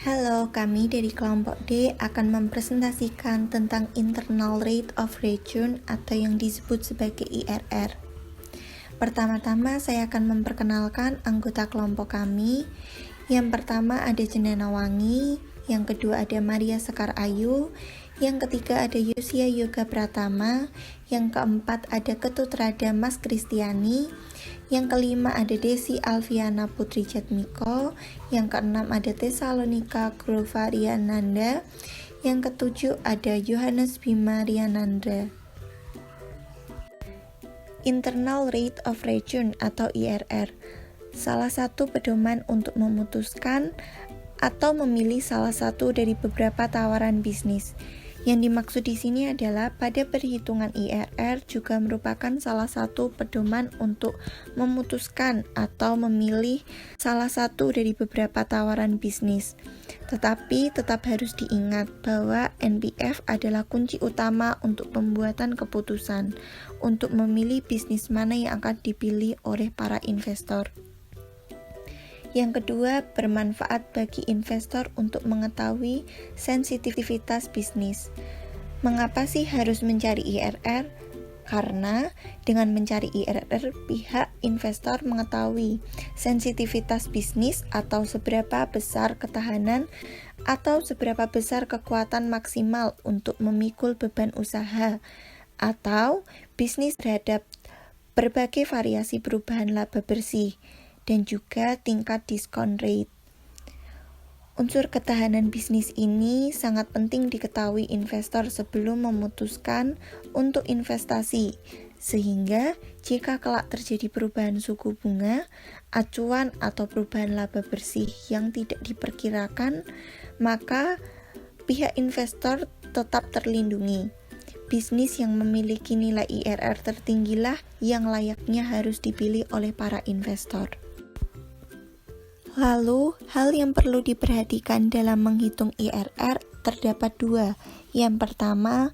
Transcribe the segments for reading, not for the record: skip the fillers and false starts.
Halo, kami dari kelompok D akan mempresentasikan tentang Internal Rate of Return atau yang disebut sebagai IRR. Pertama-tama saya akan memperkenalkan anggota kelompok kami. Yang pertama ada Jendana Wangi, yang kedua ada Maria Sekar Ayu, yang ketiga ada Yosia Yoga Pratama, yang keempat ada Ketut Rada Mas Kristiani, yang kelima ada Desi Alfiana Putri Jatmiko, yang keenam ada Tesalonika Grovariananda, yang ketujuh ada Yohanes Bima Rianandra. Internal Rate of Return atau IRR, salah satu pedoman untuk memutuskan atau memilih salah satu dari beberapa tawaran bisnis. Yang dimaksud di sini adalah pada perhitungan IRR juga merupakan salah satu pedoman untuk memutuskan atau memilih salah satu dari beberapa tawaran bisnis. Tetapi tetap harus diingat bahwa NPV adalah kunci utama untuk pembuatan keputusan untuk memilih bisnis mana yang akan dipilih oleh para investor. Yang kedua, bermanfaat bagi investor untuk mengetahui sensitivitas bisnis. Mengapa sih harus mencari IRR? Karena dengan mencari IRR, pihak investor mengetahui sensitivitas bisnis atau seberapa besar ketahanan atau seberapa besar kekuatan maksimal untuk memikul beban usaha atau bisnis terhadap berbagai variasi perubahan laba bersih dan juga tingkat diskon rate. Unsur ketahanan bisnis ini sangat penting diketahui investor sebelum memutuskan untuk investasi, sehingga jika kelak terjadi perubahan suku bunga, acuan atau perubahan laba bersih yang tidak diperkirakan, maka pihak investor tetap terlindungi. Bisnis yang memiliki nilai IRR tertinggilah yang layaknya harus dipilih oleh para investor. Lalu, hal yang perlu diperhatikan dalam menghitung IRR terdapat dua. Yang pertama,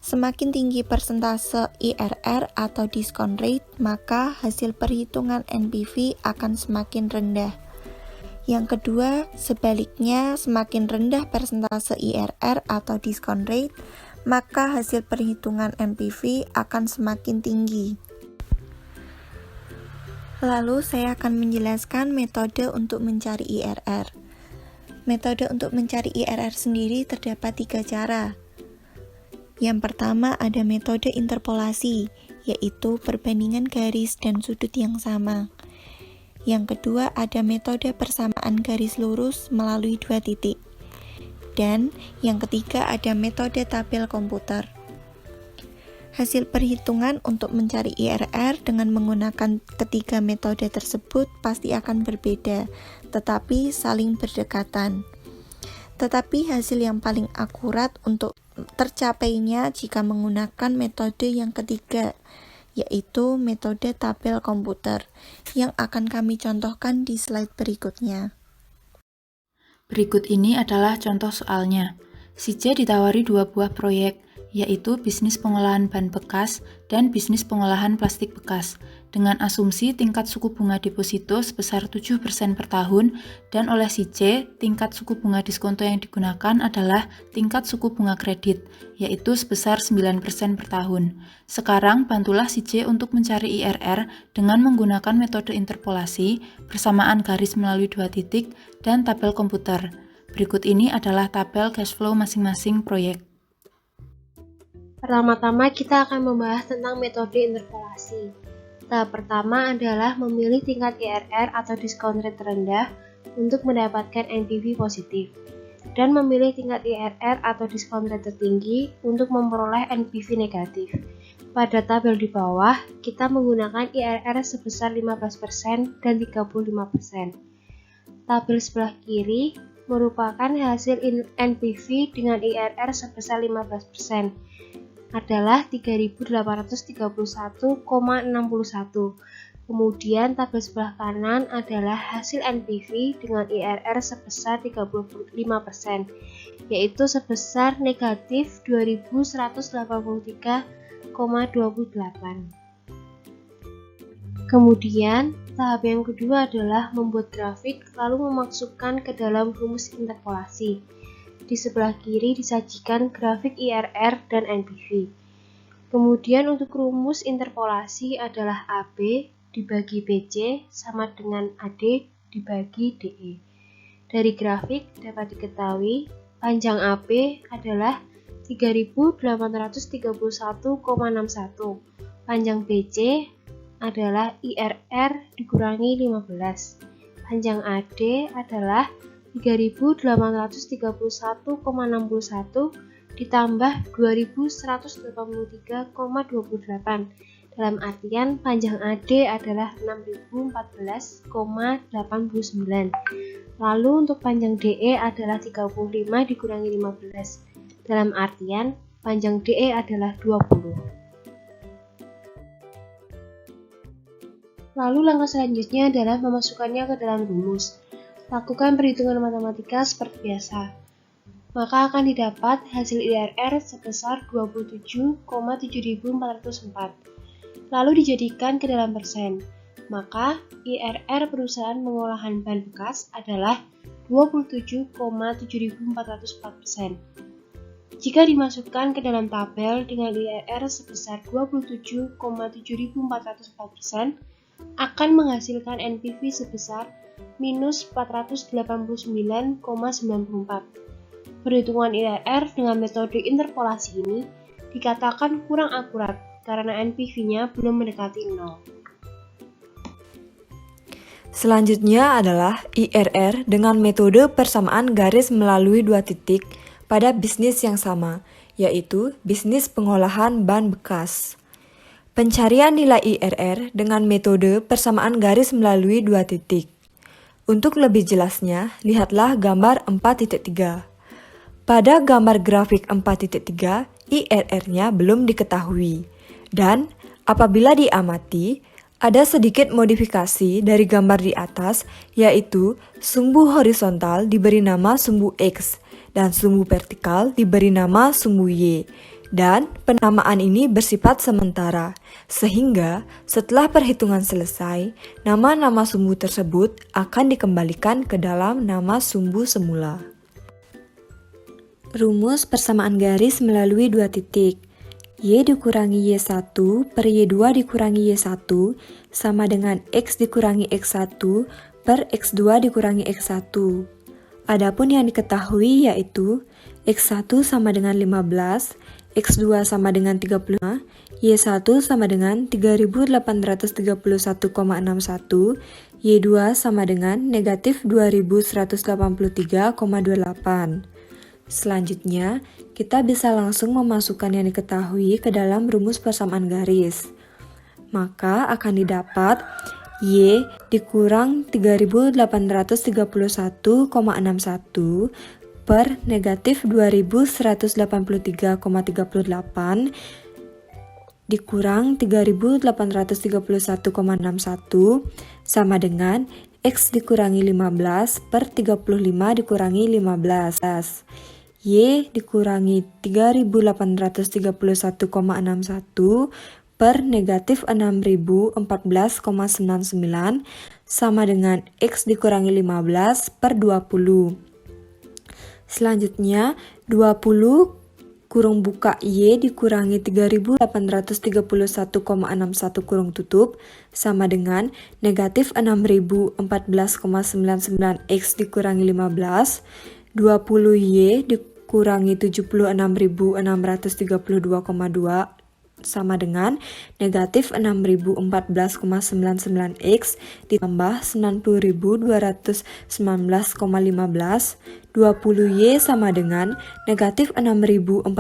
semakin tinggi persentase IRR atau diskon rate, maka hasil perhitungan NPV akan semakin rendah. Yang kedua, sebaliknya, semakin rendah persentase IRR atau diskon rate, maka hasil perhitungan NPV akan semakin tinggi. Lalu saya akan menjelaskan metode untuk mencari IRR. Metode untuk mencari IRR sendiri terdapat 3 cara. Yang pertama ada metode interpolasi, yaitu perbandingan garis dan sudut yang sama. Yang kedua ada metode persamaan garis lurus melalui 2 titik. Dan yang ketiga ada metode tabel komputer. Hasil perhitungan untuk mencari IRR dengan menggunakan ketiga metode tersebut pasti akan berbeda, tetapi saling berdekatan. Tetapi hasil yang paling akurat untuk tercapainya jika menggunakan metode yang ketiga, yaitu metode tabel komputer, yang akan kami contohkan di slide berikutnya. Berikut ini adalah contoh soalnya. Si C ditawari 2 buah proyek, yaitu bisnis pengolahan ban bekas dan bisnis pengolahan plastik bekas, dengan asumsi tingkat suku bunga deposito sebesar 7% per tahun, dan oleh si C, tingkat suku bunga diskonto yang digunakan adalah tingkat suku bunga kredit, yaitu sebesar 9% per tahun. Sekarang, bantulah si C untuk mencari IRR dengan menggunakan metode interpolasi, persamaan garis melalui 2 titik, dan tabel komputer. Berikut ini adalah tabel cash flow masing-masing proyek. Pertama-tama kita akan membahas tentang metode interpolasi. Tahap pertama adalah memilih tingkat IRR atau diskon rate terendah untuk mendapatkan NPV positif, dan memilih tingkat IRR atau diskon rate tertinggi untuk memperoleh NPV negatif. Pada tabel di bawah, kita menggunakan IRR sebesar 15% dan 35%. Tabel sebelah kiri merupakan hasil NPV dengan IRR sebesar 15%. Adalah 3.831,61. Kemudian tabel sebelah kanan adalah hasil NPV dengan IRR sebesar 35%, yaitu sebesar negatif 2.183,28. Kemudian Tahap yang kedua adalah membuat grafik lalu memasukkan ke dalam rumus interpolasi. Di sebelah kiri disajikan grafik IRR dan NPV. Kemudian untuk rumus interpolasi adalah AB dibagi BC sama dengan AD dibagi DE. Dari grafik dapat diketahui panjang AB adalah 3831,61. Panjang BC adalah IRR dikurangi 15. Panjang AD adalah 3831,61 ditambah 2183,28. Dalam artian panjang AD adalah 6014,89. Lalu untuk panjang DE adalah 35 dikurangi 15. Dalam artian panjang DE adalah 20. Lalu langkah selanjutnya adalah memasukkannya ke dalam rumus. Lakukan perhitungan matematika seperti biasa. Maka akan didapat hasil IRR sebesar 27,7404. Lalu dijadikan ke dalam persen. Maka IRR perusahaan pengolahan bahan bekas adalah 27,7404%. Jika dimasukkan ke dalam tabel dengan IRR sebesar 27,7404%, akan menghasilkan NPV sebesar minus 489,94. Perhitungan IRR dengan metode interpolasi ini dikatakan kurang akurat karena NPV-nya belum mendekati 0. Selanjutnya adalah IRR dengan metode persamaan garis melalui dua titik pada bisnis yang sama, yaitu bisnis pengolahan bahan bekas. Pencarian nilai IRR dengan metode persamaan garis melalui dua titik. Untuk lebih jelasnya, lihatlah gambar 4.3. Pada gambar grafik 4.3, IRR-nya belum diketahui. Dan apabila diamati, ada sedikit modifikasi dari gambar di atas, yaitu sumbu horizontal diberi nama sumbu X, dan sumbu vertikal diberi nama sumbu Y. Dan penamaan ini bersifat sementara, sehingga setelah perhitungan selesai, nama-nama sumbu tersebut akan dikembalikan ke dalam nama sumbu semula. Rumus persamaan garis melalui dua titik. Y dikurangi Y1 per Y2 dikurangi Y1 sama dengan X dikurangi X1 per X2 dikurangi X1. Adapun yang diketahui yaitu X1 sama dengan 15, X2 sama dengan 35, Y1 sama dengan 3831,61, Y2 sama dengan negatif 2183,28. Selanjutnya, kita bisa langsung memasukkan yang diketahui ke dalam rumus persamaan garis. Maka akan didapat Y dikurang 3831,61 per negatif 2183,38 dikurang 3831,61 sama dengan X dikurangi 15 per 35 dikurangi 15. Y dikurangi 3831,61 per negatif 6014,99 sama dengan X dikurangi 15 per 20. Selanjutnya, 20 kurung buka Y dikurangi 3831,61 kurung tutup sama dengan negatif 6014,99 X dikurangi 15, 20Y dikurangi 76.632,2 sama dengan negatif 6014,99 X ditambah 90.219,15. 20Y sama dengan negatif 6014,99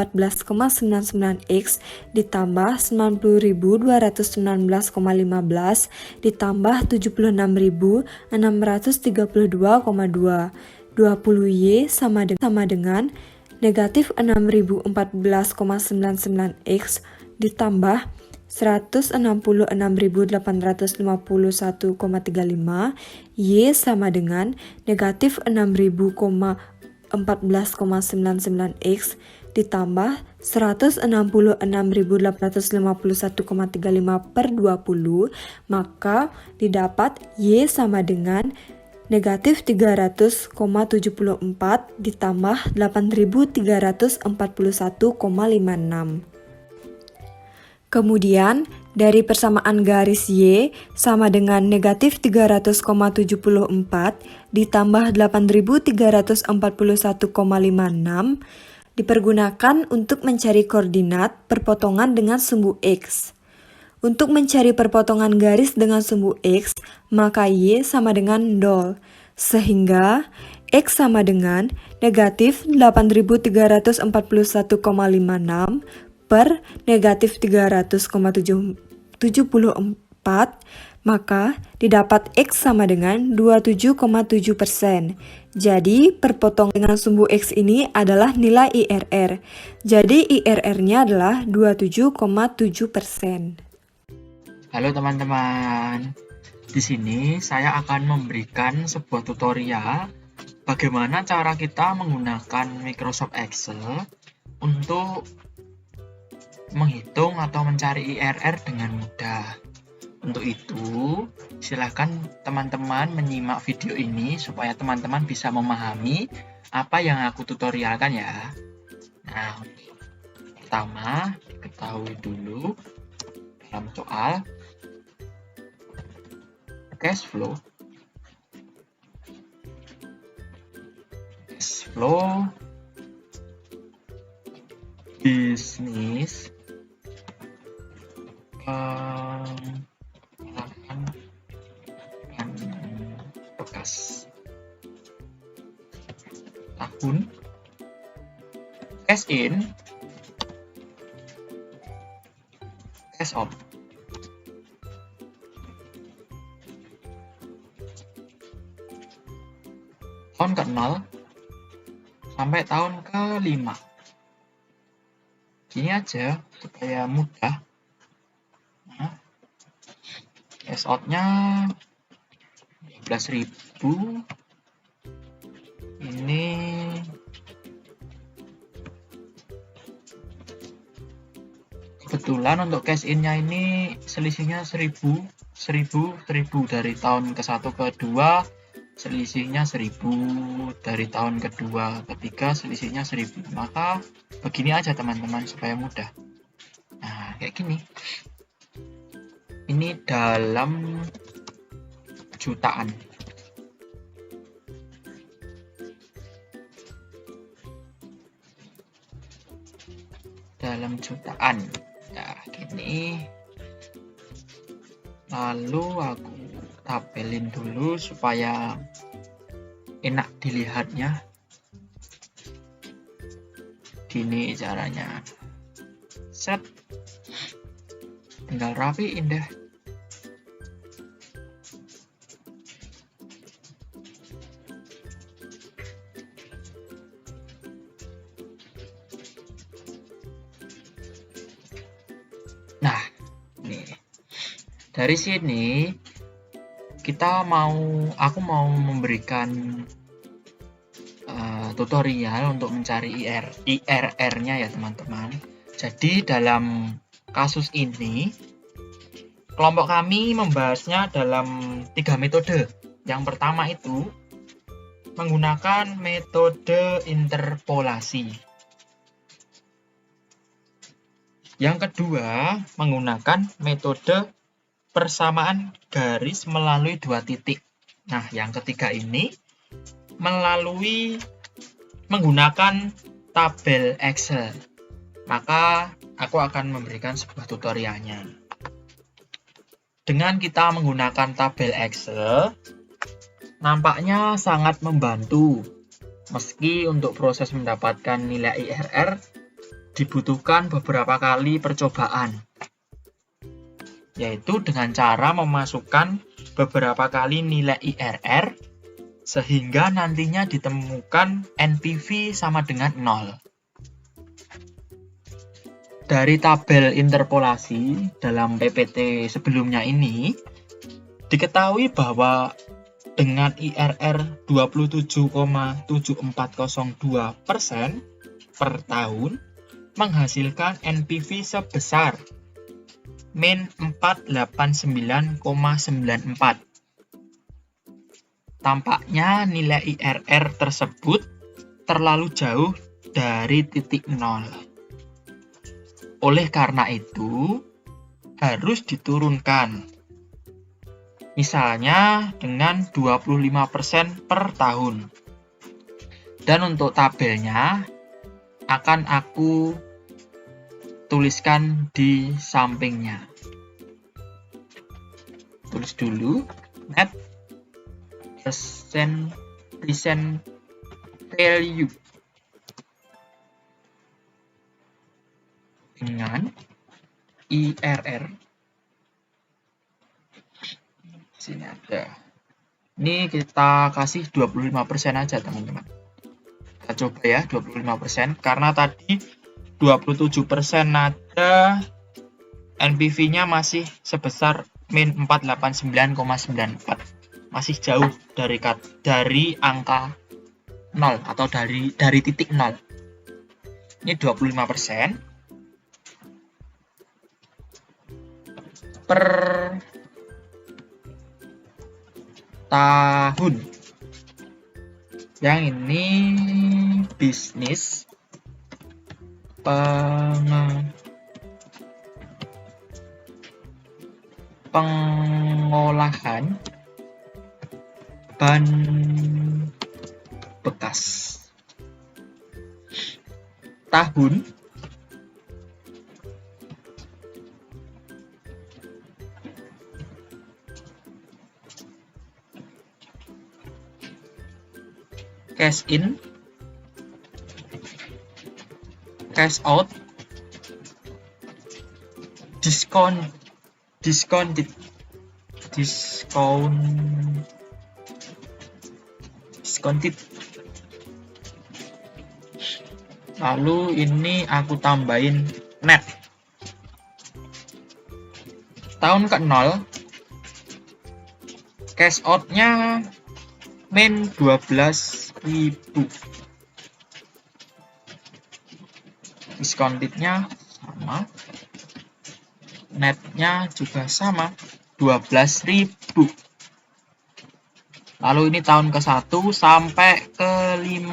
X ditambah 90.219,15 ditambah 76.632,2. 20Y sama dengan negatif 6014,99 X ditambah 166.851,35, Y sama dengan negatif 6.000,0 14,99x ditambah 166.851,35 per 20, maka didapat Y sama dengan negatif 300,74 ditambah 8.341,56. Kemudian, dari persamaan garis Y sama dengan negatif 300,74 ditambah 8.341,56 dipergunakan untuk mencari koordinat perpotongan dengan sumbu X. Untuk mencari perpotongan garis dengan sumbu X, maka Y sama dengan 0, sehingga X sama dengan negatif 8.341,56 per negatif 300,74, maka didapat X sama dengan 27,7%. Jadi, perpotongan dengan sumbu X ini adalah nilai IRR. Jadi, IRR-nya adalah 27,7%. Halo teman-teman, di sini saya akan memberikan sebuah tutorial bagaimana cara kita menggunakan Microsoft Excel untuk menghitung atau mencari IRR dengan mudah. Untuk itu, silakan teman-teman menyimak video ini supaya teman-teman bisa memahami apa yang aku tutorialkan ya. Nah, pertama, ketahui dulu dalam soal cash flow. Bisnis pengolahan bahan bekas. Tahun cash in, cash out. Tahun ke-0 sampai tahun ke-5. Gini aja supaya mudah. Nah, cash out-nya 12.000. Ini kebetulan untuk cash in-nya ini selisihnya 1000 dari tahun ke-1 ke 2, selisihnya 1000 dari tahun kedua, ketiga selisihnya 1000. Maka begini aja teman-teman supaya mudah. Nah, kayak gini. Ini dalam jutaan. Dalam jutaan. Nah, gini. Lalu aku tabelin dulu supaya enak dilihatnya. Gini caranya. Set. Tinggal rapiin deh. Nah, nih. Dari sini aku mau memberikan tutorial untuk mencari IRR-nya ya teman-teman. Jadi dalam kasus ini kelompok kami membahasnya dalam 3 metode. Yang pertama itu menggunakan metode interpolasi. Yang kedua menggunakan metode persamaan garis melalui 2 titik. Nah, yang ketiga ini menggunakan tabel Excel. Maka aku akan memberikan sebuah tutorialnya. Dengan kita menggunakan tabel Excel, nampaknya sangat membantu. Meski untuk proses mendapatkan nilai IRR dibutuhkan beberapa kali percobaan, yaitu dengan cara memasukkan beberapa kali nilai IRR sehingga nantinya ditemukan NPV sama dengan 0. Dari tabel interpolasi dalam PPT sebelumnya ini, diketahui bahwa dengan IRR 27,7402% per tahun menghasilkan NPV sebesar min 489,94. Tampaknya nilai IRR tersebut terlalu jauh dari titik nol. Oleh karena itu, harus diturunkan. Misalnya dengan 25% per tahun. Dan untuk tabelnya akan aku tuliskan di sampingnya. Tulis dulu net present value dengan IRR. Sini ada. Ini kita kasih 25% aja teman-teman. Kita coba ya 25%, karena tadi 27% ada NPV-nya masih sebesar min 489,94. Masih jauh dari angka 0 atau dari titik 0. Ini 25% per tahun. Yang ini bisnis pengolahan ban bekas. Tahun cash in, cash out, discounted. Lalu ini aku tambahin net. Tahun ke-0 cash out-nya min 12.000. Discounted-nya sama. Net-nya juga sama, 12.000. Lalu ini tahun ke-1 sampai ke-5.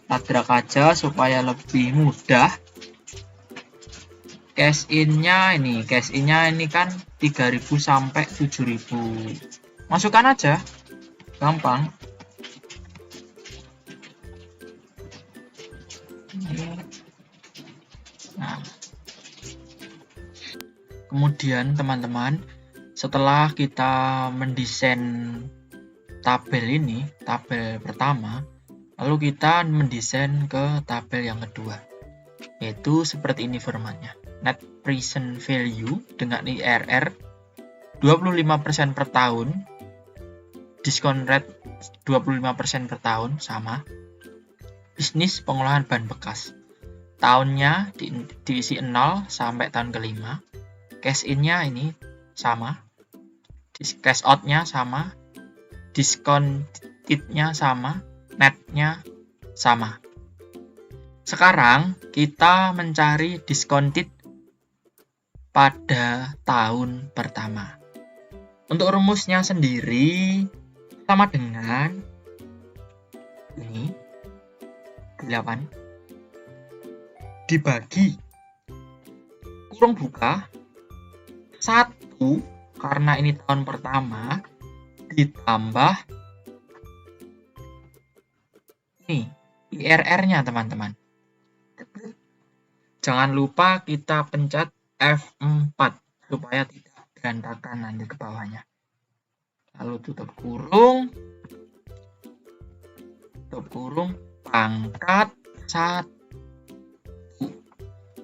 Kita drag aja supaya lebih mudah. Cash in-nya ini kan 3.000 sampai 7.000. Masukkan aja. Gampang. Nah. Kemudian teman-teman, setelah kita mendesain tabel ini, tabel pertama, lalu kita mendesain ke tabel yang kedua, yaitu seperti ini formatnya. Net present value dengan IRR 25% per tahun, discount rate 25% per tahun, sama. Bisnis pengolahan bahan bekas, tahunnya diisi 0 sampai tahun ke-5. Cash in-nya ini sama, cash out-nya sama, discounted-nya sama, net-nya sama. Sekarang kita mencari discounted pada tahun pertama. Untuk rumusnya sendiri sama dengan ini 8 dibagi kurung buka 1, karena ini tahun pertama, ditambah ini IRR-nya teman-teman. Jangan lupa kita pencet F4 supaya tidak berantakan nanti ke bawahnya. Lalu tutup kurung pangkat 1.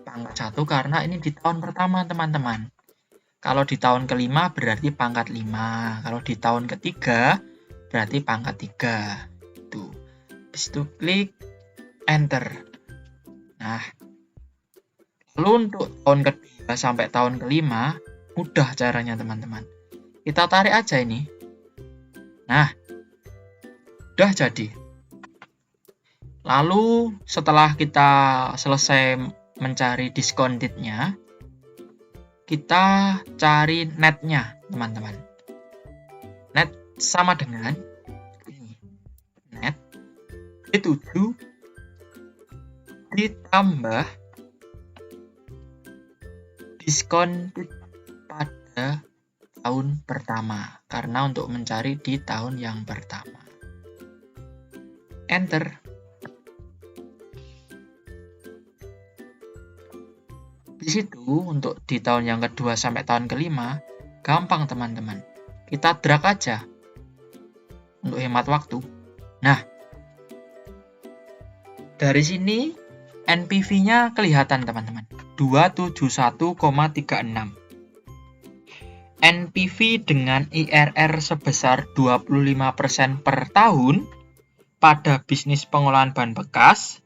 Pangkat 1 karena ini di tahun pertama teman-teman. Kalau di tahun ke-5 berarti pangkat 5. Kalau di tahun ketiga berarti pangkat 3. Tuh. Habis itu klik enter. Nah, lalu untuk tahun ke-2 sampai tahun ke-5 mudah caranya teman-teman. Kita tarik aja ini Nah, udah jadi. Lalu setelah kita selesai mencari discounted-nya, kita cari net-nya, teman-teman. Net sama dengan ini. Net B7 ditambah diskon pada tahun pertama, karena untuk mencari di tahun yang pertama. Enter. Di situ untuk di tahun yang kedua sampai tahun kelima, gampang teman-teman. Kita drag aja untuk hemat waktu. Nah, dari sini NPV-nya kelihatan teman-teman, 271,36. NPV dengan IRR sebesar 25% per tahun pada bisnis pengolahan bahan bekas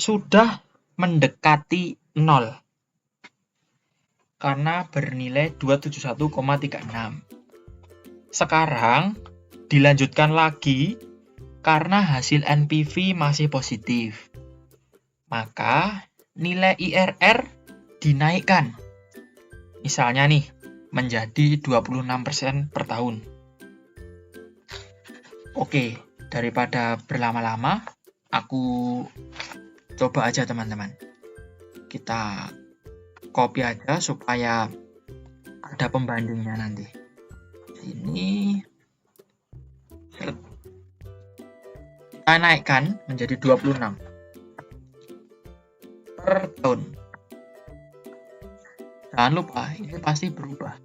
sudah mendekati 0 karena bernilai 271,36. Sekarang dilanjutkan lagi karena hasil NPV masih positif. Maka nilai IRR dinaikkan. Misalnya nih, menjadi 26% per tahun. Oke, daripada berlama-lama, aku coba aja teman-teman. Kita copy aja supaya ada pembandingnya nanti. Ini kita naikkan menjadi 26 per tahun. Jangan lupa, ini pasti berubah.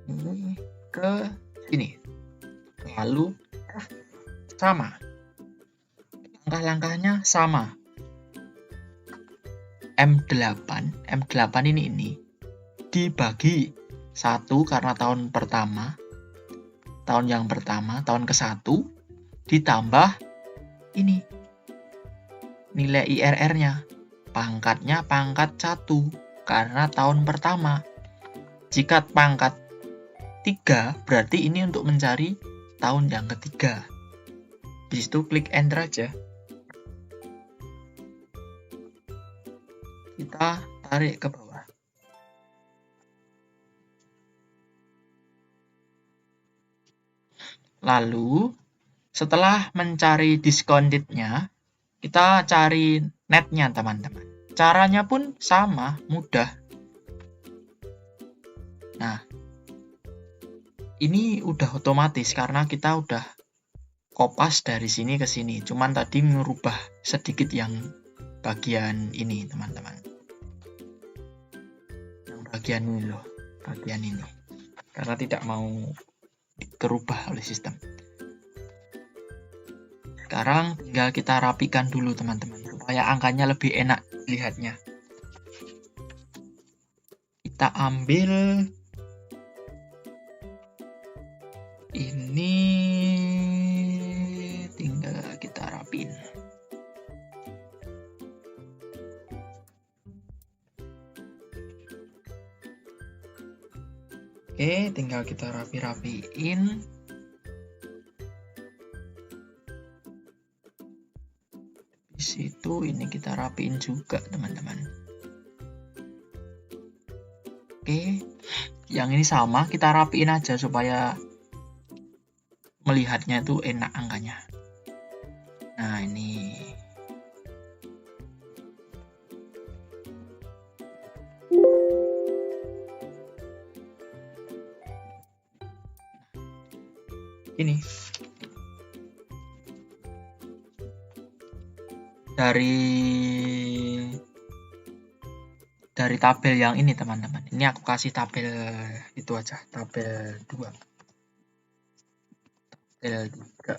Ini ke sini. Lalu sama. Langkah-langkahnya sama. M8 ini dibagi 1 karena tahun pertama, tahun yang pertama, tahun ke-1, ditambah ini nilai IRR-nya, pangkatnya pangkat 1 karena tahun pertama. Jika pangkat 3 berarti ini untuk mencari tahun yang ketiga. Di situ klik enter aja. Kita tarik ke bawah. Lalu, setelah mencari discounted-nya, kita cari net-nya, teman-teman. Caranya pun sama, mudah. Nah, ini udah otomatis karena kita udah kopas dari sini ke sini. Cuman tadi merubah sedikit yang bagian ini, teman-teman. Yang bagian ini loh, bagian ini. Karena tidak mau dirubah oleh sistem. Sekarang tinggal kita rapikan dulu teman-teman, supaya angkanya lebih enak dilihatnya. Kita ambil ini, tinggal kita rapin. Oke, tinggal kita rapi-rapiin. Di situ ini kita rapiin juga, teman-teman. Oke, yang ini sama, kita rapiin aja supaya melihatnya itu enak angkanya. Nah, ini. Ini dari tabel yang ini teman-teman. Ini aku kasih tabel itu aja, tabel 2. Tabel 3.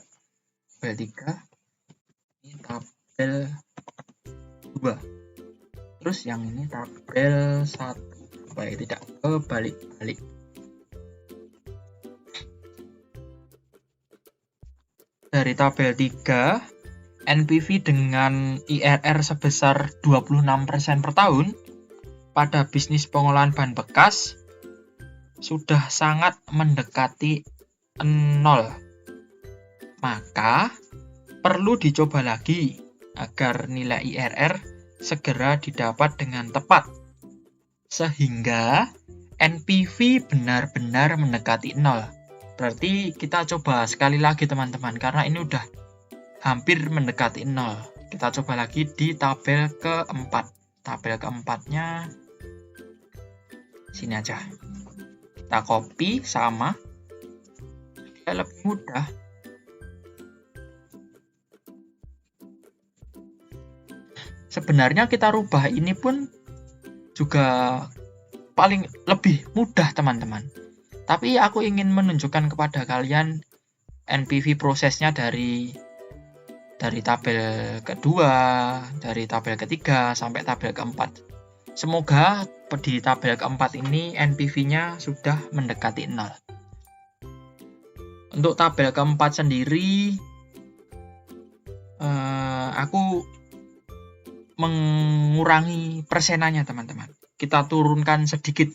Tabel 3. Ini tabel 2. Terus yang ini tabel 1. Supaya tidak kebalik-balik. Dari tabel 3 NPV dengan IRR sebesar 26% per tahun pada bisnis pengolahan bahan bekas sudah sangat mendekati 0. Maka perlu dicoba lagi agar nilai IRR segera didapat dengan tepat, sehingga NPV benar-benar mendekati 0. Berarti kita coba sekali lagi teman-teman, karena ini udah hampir mendekati 0. Kita coba lagi di tabel keempat. Tabel keempatnya sini aja. Kita copy sama. Lebih mudah. Sebenarnya kita rubah ini pun juga paling lebih mudah teman-teman. Tapi aku ingin menunjukkan kepada kalian NPV prosesnya dari tabel kedua, dari tabel ketiga sampai tabel keempat. Semoga di tabel keempat ini NPV-nya sudah mendekati 0. Untuk tabel keempat sendiri, aku mengurangi persenanya teman-teman. Kita turunkan sedikit.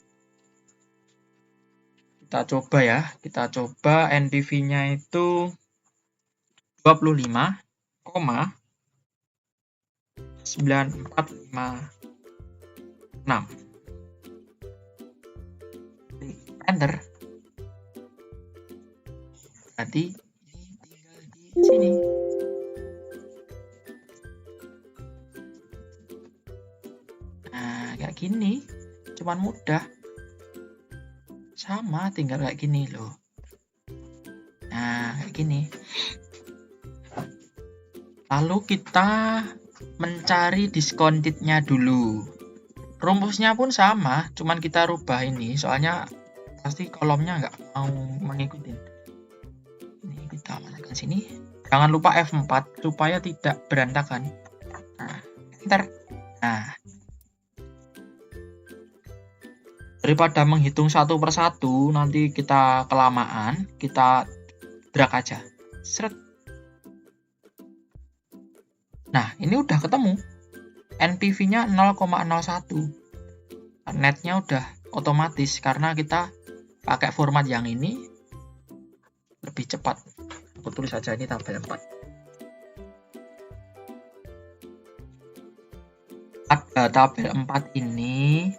Kita coba ya. Kita coba NPV-nya itu 25,9456. Enter. Berarti ini tinggal di sini. Kayak gini, cuman mudah. Sama, tinggal kayak gini loh. Nah, kayak gini. Lalu kita mencari discounted-nya dulu. Rumusnya pun sama, cuman kita rubah ini, soalnya pasti kolomnya nggak mau mengikuti. Ini kita masukkan sini. Jangan lupa F4 supaya tidak berantakan. Nah, enter. Nah, daripada menghitung satu persatu, nanti kita kelamaan, kita drag aja. Seret. Nah, ini udah ketemu. NPV-nya 0,01. Netnya udah otomatis karena kita pakai format yang ini lebih cepat. Aku tulis saja ini tabel 4. Pada tabel 4 ini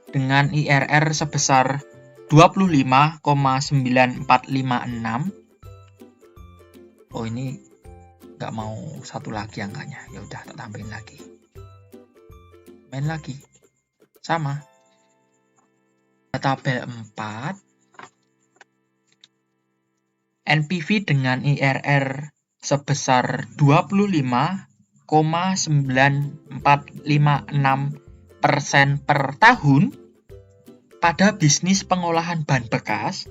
dengan IRR sebesar 25,9456. Oh, ini nggak mau satu lagi angkanya. Ya udah, tak tambahin lagi. Main lagi. Sama. Tabel 4. NPV dengan IRR sebesar 25,9456% per tahun pada bisnis pengolahan bahan bekas.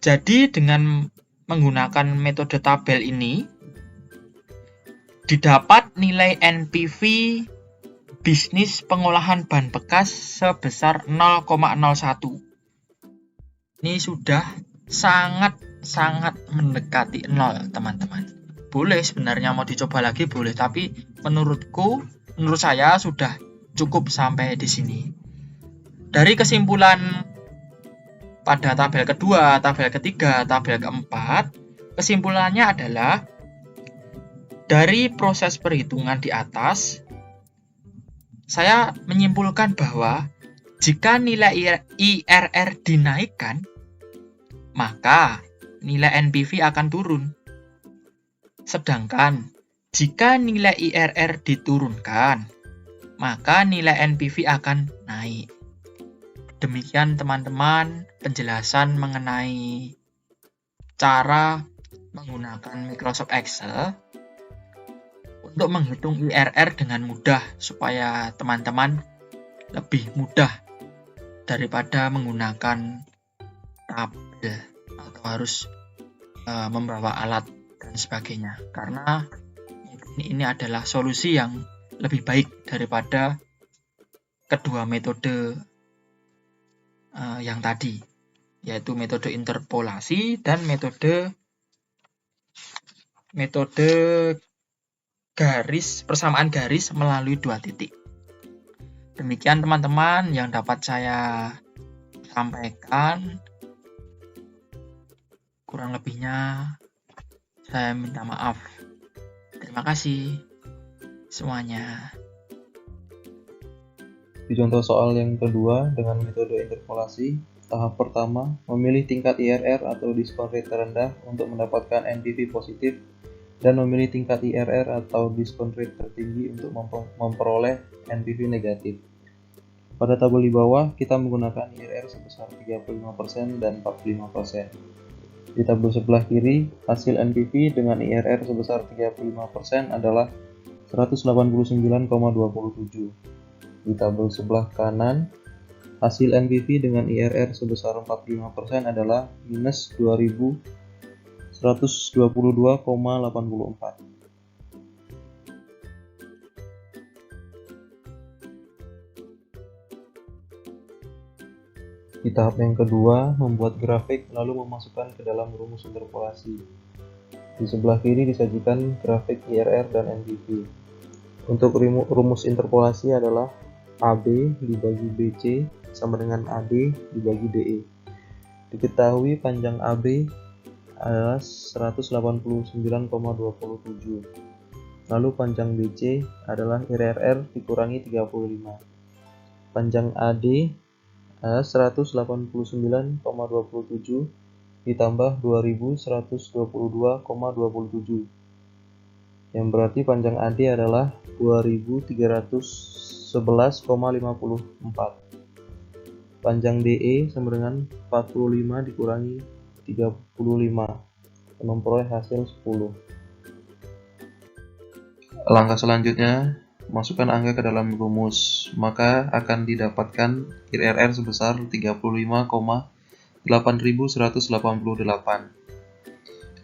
Jadi dengan menggunakan metode tabel ini didapat nilai NPV bisnis pengolahan bahan bekas sebesar 0,01. Ini sudah sangat mendekati 0 teman-teman. Boleh sebenarnya mau dicoba lagi boleh, tapi menurut saya sudah cukup sampai di sini. Dari kesimpulan pada tabel kedua, tabel ketiga, tabel keempat, kesimpulannya adalah dari proses perhitungan di atas, saya menyimpulkan bahwa jika nilai IRR dinaikkan, maka nilai NPV akan turun. Sedangkan jika nilai IRR diturunkan, maka nilai NPV akan naik. Demikian teman-teman penjelasan mengenai cara menggunakan Microsoft Excel untuk menghitung IRR dengan mudah, supaya teman-teman lebih mudah daripada menggunakan tabel atau harus membawa alat dan sebagainya, karena ini adalah solusi yang lebih baik daripada kedua metode yang tadi, yaitu metode interpolasi dan metode persamaan garis melalui 2 titik. Demikian teman-teman yang dapat saya sampaikan. Kurang lebihnya saya minta maaf. Terima kasih semuanya. Di contoh soal yang kedua dengan metode interpolasi, tahap pertama memilih tingkat IRR atau diskon rate terendah untuk mendapatkan NPV positif dan memilih tingkat IRR atau diskon rate tertinggi untuk memperoleh NPV negatif. Pada tabel di bawah kita menggunakan IRR sebesar 35% dan 45%. Di tabel sebelah kiri, hasil NPV dengan IRR sebesar 35% adalah 189,27. Di tabel sebelah kanan, hasil NPV dengan IRR sebesar 45% adalah minus 2.122,84. Di tahap yang kedua, membuat grafik lalu memasukkan ke dalam rumus interpolasi. Di sebelah kiri disajikan grafik IRR dan NPV. Untuk rumus interpolasi adalah AB dibagi BC sama dengan AD dibagi DE. Diketahui panjang AB adalah 189,27. Lalu panjang BC adalah IRR dikurangi 35. Panjang AD adalah 189,27 ditambah 2122,27. Yang berarti panjang AD adalah 2311,54. Panjang DE sama dengan 45 dikurangi 35, memperoleh hasil 10. Langkah selanjutnya, masukkan angka ke dalam rumus, maka akan didapatkan IRR sebesar 35,8188.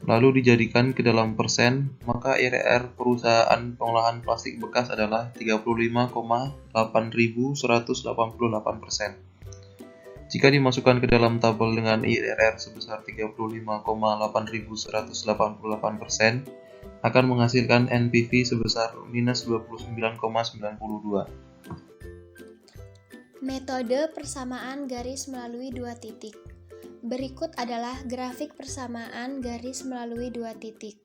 Lalu dijadikan ke dalam persen, maka IRR perusahaan pengolahan plastik bekas adalah 35,8188%. Jika dimasukkan ke dalam tabel dengan IRR sebesar 35,8188%, akan menghasilkan NPV sebesar minus 29,92. Metode persamaan garis melalui 2 titik. Berikut adalah grafik persamaan garis melalui 2 titik.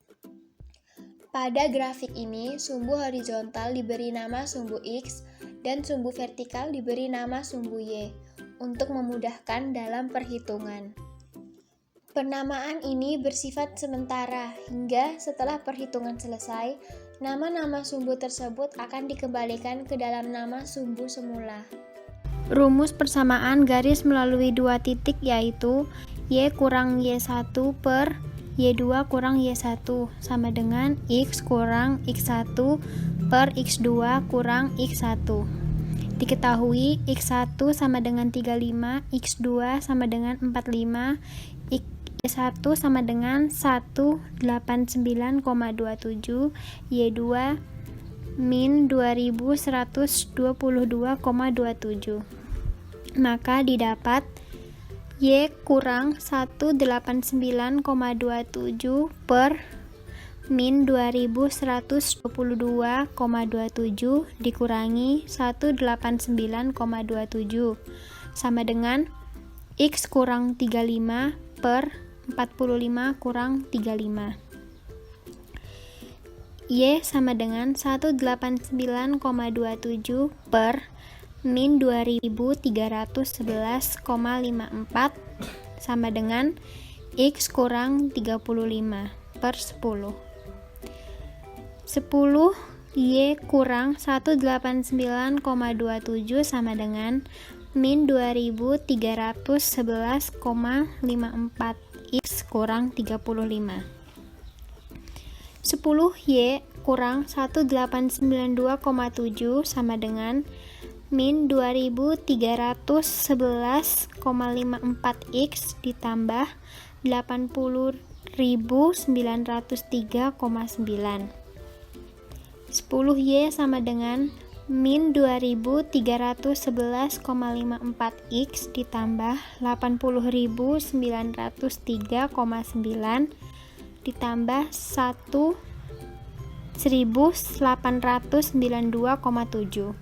Pada grafik ini, sumbu horizontal diberi nama sumbu X dan sumbu vertikal diberi nama sumbu Y untuk memudahkan dalam perhitungan. Penamaan ini bersifat sementara hingga setelah perhitungan selesai, nama-nama sumbu tersebut akan dikembalikan ke dalam nama sumbu semula. Rumus persamaan garis melalui 2 titik yaitu Y kurang Y1 per Y2 kurang Y1 sama dengan X kurang X1 per X2 kurang X1. Diketahui X1 sama dengan 35, X2 sama dengan 45, Y1 sama dengan 189,27, Y2 min 2122,27. Maka didapat Y kurang 189,27 per min 2122,27 dikurangi 189,27 sama dengan X kurang 35 per 45 kurang 35. Y sama dengan 189,27 per min 2311,54 sama dengan X kurang 35 per 10. 10 Y kurang 189,27 sama dengan min 2311,54 X kurang 35. 10 Y kurang 1892,7 sama dengan min 2311,54 X ditambah 80.903,9. 10 Y sama dengan min 2311,54 X ditambah 80.903,9 ditambah 1 1892,7.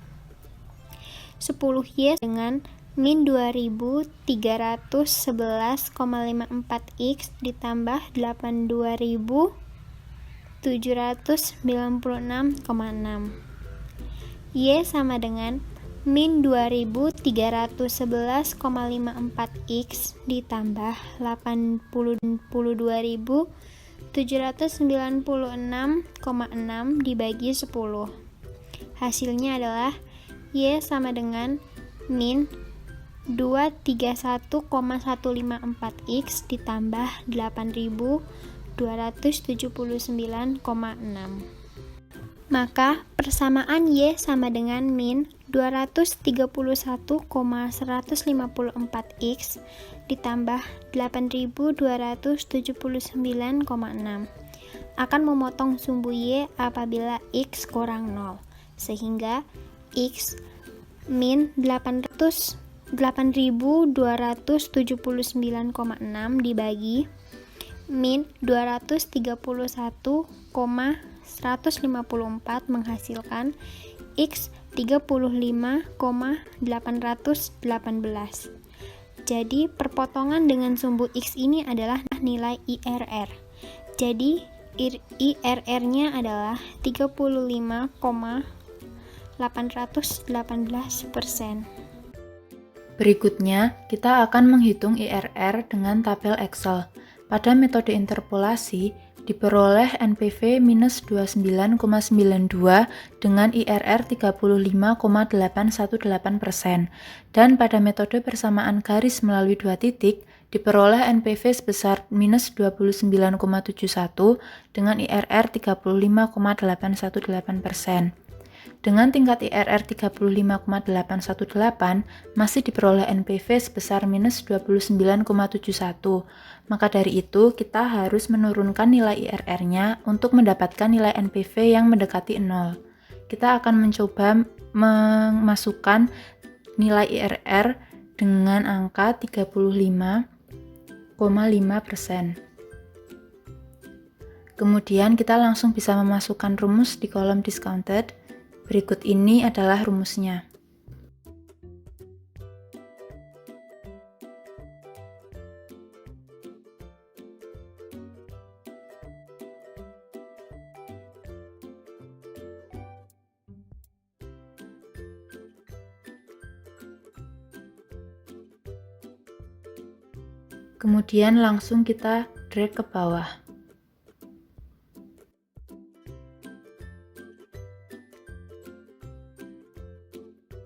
10Y dengan min 2311,54X ditambah 82.796,6. Y sama dengan min 2311,54X ditambah 82.796,6 dibagi 10. Hasilnya adalah Y sama dengan min 231,154X ditambah 8.279,6. Maka persamaan Y sama dengan min 231,154X ditambah 8.279,6 akan memotong sumbu Y apabila X kurang 0, sehingga X min 8.279,6 dibagi min 231,154 menghasilkan X 35,818. Jadi perpotongan dengan sumbu X ini adalah nilai IRR. Jadi IRR-nya adalah 35,818%. Berikutnya, kita akan menghitung IRR dengan tabel Excel. Pada metode interpolasi, diperoleh NPV minus 29,92 dengan IRR 35,818%. Dan pada metode persamaan garis melalui dua titik, diperoleh NPV sebesar minus 29,71 dengan IRR 35,818%. Dengan tingkat IRR 35,818, masih diperoleh NPV sebesar minus 29,71. Maka dari itu, kita harus menurunkan nilai IRR-nya untuk mendapatkan nilai NPV yang mendekati 0. Kita akan mencoba memasukkan nilai IRR dengan angka 35,5%. Kemudian kita langsung bisa memasukkan rumus di kolom discounted. Berikut ini adalah rumusnya. Kemudian langsung kita drag ke bawah.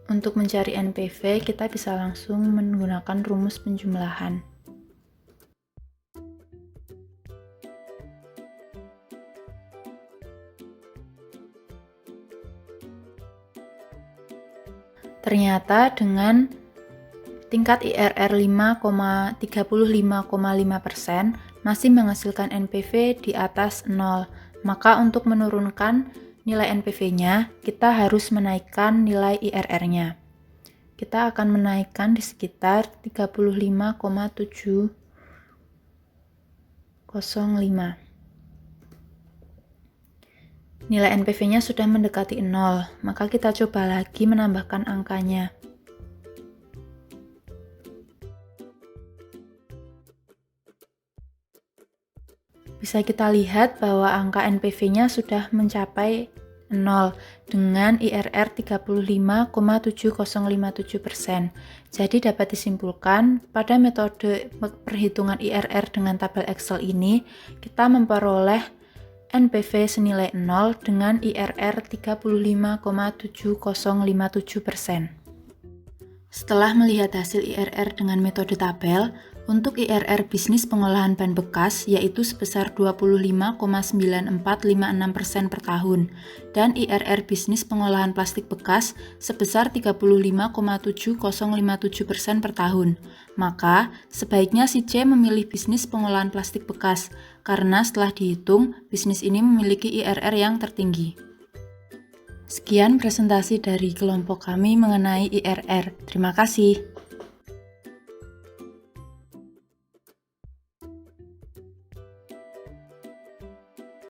Untuk mencari NPV, kita bisa langsung menggunakan rumus penjumlahan. Ternyata dengan tingkat IRR 35,5% masih menghasilkan NPV di atas 0. Maka untuk menurunkan nilai NPV-nya, kita harus menaikkan nilai IRR-nya. Kita akan menaikkan di sekitar 35,705. Nilai NPV-nya sudah mendekati 0, maka kita coba lagi menambahkan angkanya. Bisa kita lihat bahwa angka NPV-nya sudah mencapai 0 dengan IRR 35,7057%. Jadi dapat disimpulkan pada metode perhitungan IRR dengan tabel Excel ini, kita memperoleh NPV senilai 0 dengan IRR 35,7057%. Setelah melihat hasil IRR dengan metode tabel, untuk IRR bisnis pengolahan ban bekas yaitu sebesar 25,9456% per tahun dan IRR bisnis pengolahan plastik bekas sebesar 35,7057% per tahun. Maka, sebaiknya si C memilih bisnis pengolahan plastik bekas karena setelah dihitung, bisnis ini memiliki IRR yang tertinggi. Sekian presentasi dari kelompok kami mengenai IRR. Terima kasih.